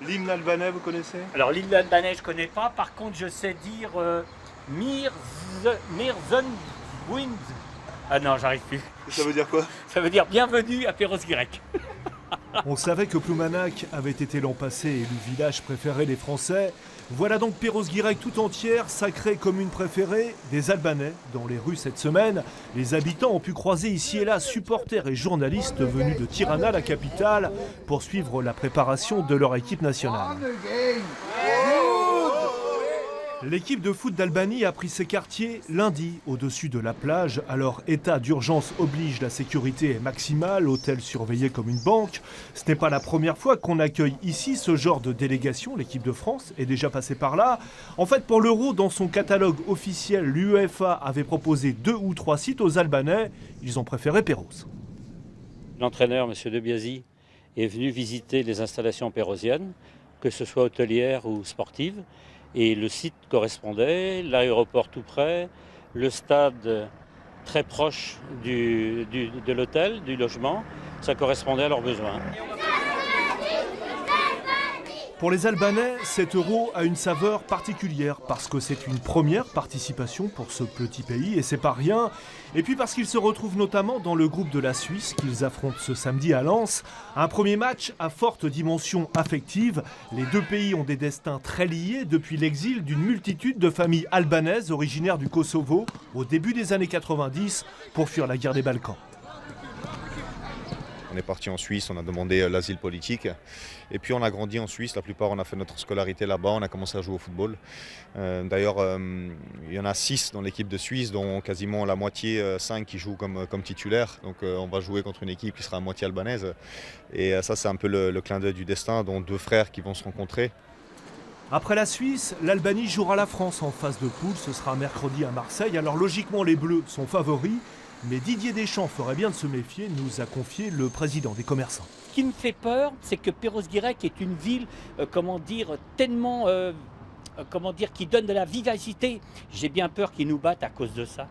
L'hymne albanais, vous connaissez? Alors l'hymne albanais, je connais pas. Par contre, je sais dire Mirzonwind. Ah non, j'arrive plus. Ça veut dire quoi? Ça veut dire bienvenue à Perros-Guirec. On savait que Ploumanac avait été l'an passé élu village préféré des Français. Voilà donc Perros-Guirec tout entière, sacrée commune préférée des Albanais dans les rues cette semaine. Les habitants ont pu croiser ici et là supporters et journalistes venus de Tirana, la capitale, pour suivre la préparation de leur équipe nationale. L'équipe de foot d'Albanie a pris ses quartiers lundi au-dessus de la plage. Alors état d'urgence oblige, la sécurité est maximale, hôtel surveillé comme une banque. Ce n'est pas la première fois qu'on accueille ici ce genre de délégation. L'équipe de France est déjà passée par là. En fait, pour l'Euro, dans son catalogue officiel, l'UEFA avait proposé 2 ou 3 sites aux Albanais. Ils ont préféré Perros. L'entraîneur, M. De Biasi, est venu visiter les installations pérosiennes, que ce soit hôtelières ou sportives. Et le site correspondait, l'aéroport tout près, le stade très proche de l'hôtel, du logement, ça correspondait à leurs besoins. Pour les Albanais, cet euro a une saveur particulière parce que c'est une première participation pour ce petit pays et c'est pas rien. Et puis parce qu'ils se retrouvent notamment dans le groupe de la Suisse qu'ils affrontent ce samedi à Lens. Un premier match à forte dimension affective. Les deux pays ont des destins très liés depuis l'exil d'une multitude de familles albanaises originaires du Kosovo au début des années 90 pour fuir la guerre des Balkans. On est parti en Suisse, on a demandé l'asile politique et puis on a grandi en Suisse, la plupart on a fait notre scolarité là-bas, on a commencé à jouer au football. D'ailleurs il y en a 6 dans l'équipe de Suisse dont quasiment la moitié, 5 qui jouent comme titulaires. Donc on va jouer contre une équipe qui sera à moitié albanaise et ça c'est un peu le clin d'œil du destin, dont 2 frères qui vont se rencontrer. Après la Suisse, l'Albanie jouera la France en phase de poule, ce sera mercredi à Marseille. Alors logiquement les Bleus sont favoris. Mais Didier Deschamps ferait bien de se méfier, nous a confié le président des commerçants. Ce qui me fait peur, c'est que Perros-Guirec est une ville, tellement, qui donne de la vivacité. J'ai bien peur qu'ils nous battent à cause de ça.